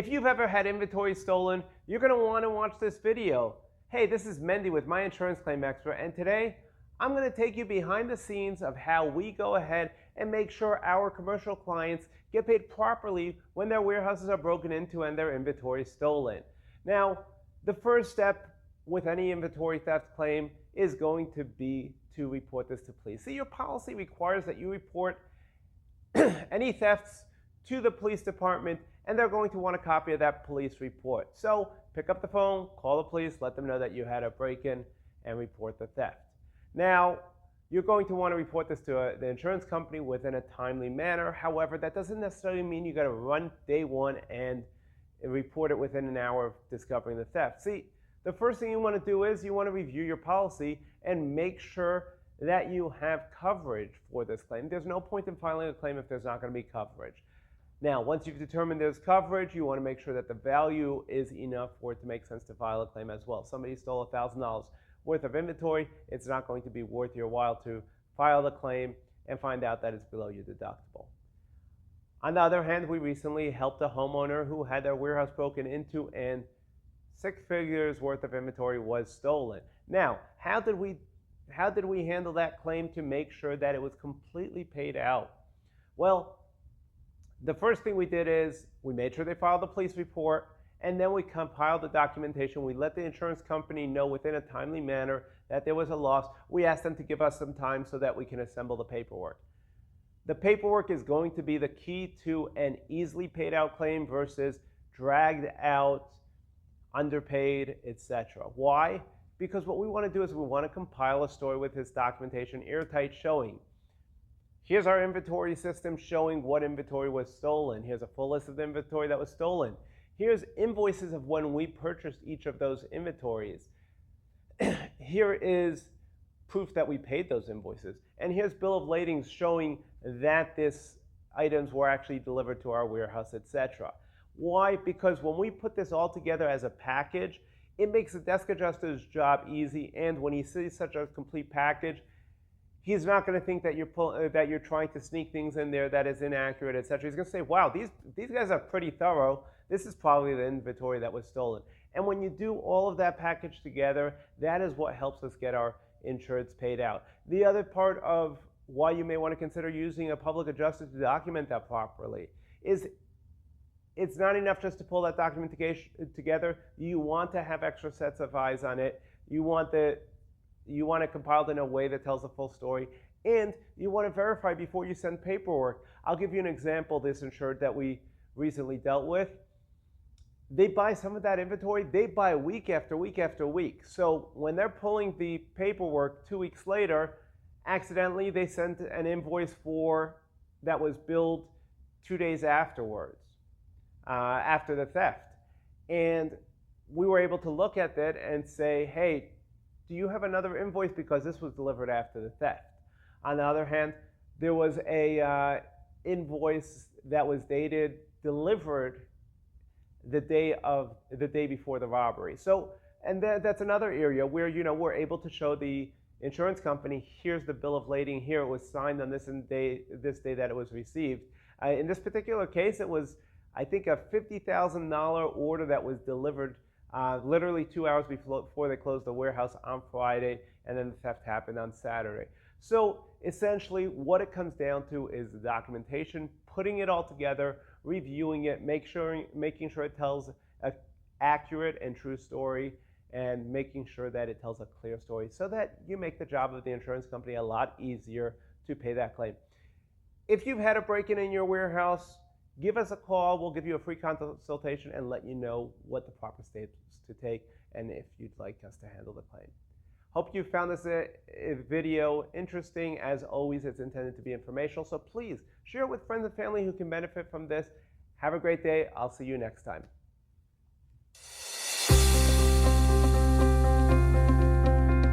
If you've ever had inventory stolen, you're going to want to watch this video. Hey, this is Mendy with My Insurance Claim Expert, and today I'm going to take you behind the scenes of how we go ahead and make sure our commercial clients get paid properly when their warehouses are broken into and their inventory stolen. Now, the first step with any inventory theft claim is going to be to report this to police. See, your policy requires that you report any thefts to the police department, and they're going to want a copy of that police report. So pick up the phone, call the police, let them know that you had a break-in, and report the theft. Now, you're going to want to report this to the insurance company within a timely manner. However, that doesn't necessarily mean you got to run day one and report it within an hour of discovering the theft. See, the first thing you want to do is you want to review your policy and make sure that you have coverage for this claim. There's no point in filing a claim if there's not going to be coverage. Now, once you've determined there's coverage, you want to make sure that the value is enough for it to make sense to file a claim as well. Somebody stole $1,000 worth of inventory, it's not going to be worth your while to file the claim and find out that it's below your deductible. On the other hand, we recently helped a homeowner who had their warehouse broken into and 6 figures worth of inventory was stolen. Now, how did we handle that claim to make sure that it was completely paid out? Well, the first thing we did is we made sure they filed the police report, and then we compiled the documentation. We let the insurance company know within a timely manner that there was a loss. We asked them to give us some time so that we can assemble the paperwork. The paperwork is going to be the key to an easily paid out claim versus dragged out, underpaid, etc. Why? Because what we want to do is we want to compile a story with this documentation, airtight, showing here's our inventory system showing what inventory was stolen. Here's a full list of the inventory that was stolen. Here's invoices of when we purchased each of those inventories. Here is proof that we paid those invoices. And here's bill of ladings showing that these items were actually delivered to our warehouse, etc. Why? Because when we put this all together as a package, it makes the desk adjuster's job easy, and when he sees such a complete package, he's not going to think that you're trying to sneak things in there that is inaccurate, etc. He's going to say, wow, these guys are pretty thorough. This is probably the inventory that was stolen. And when you do all of that package together, that is what helps us get our insurance paid out. The other part of why you may want to consider using a public adjuster to document that properly is it's not enough just to pull that documentation together. You want to have extra sets of eyes on it. You want it compiled in a way that tells the full story, and you want to verify before you send paperwork. I'll give you an example. This insured that we recently dealt with, they buy some of that inventory, they buy week after week after week. So when they're pulling the paperwork 2 weeks later, accidentally they sent an invoice that was billed 2 days afterwards, after the theft. And we were able to look at that and say, hey, do you have another invoice because this was delivered after the theft? On the other hand, there was a invoice that was delivered the day before the robbery. So, and that's another area where we're able to show the insurance company, here's the bill of lading, here it was signed on this day that it was received. In this particular case, it was, I think, a $50,000 order that was delivered literally 2 hours before they closed the warehouse on Friday, and then the theft happened on Saturday. So essentially what it comes down to is the documentation, putting it all together, reviewing it, making sure it tells an accurate and true story, and making sure that it tells a clear story so that you make the job of the insurance company a lot easier to pay that claim. If you've had a break-in in your warehouse, give us a call. We'll give you a free consultation and let you know what the proper steps to take and if you'd like us to handle the claim. Hope you found this video interesting. As always, it's intended to be informational, so please share it with friends and family who can benefit from this. Have a great day. I'll see you next time.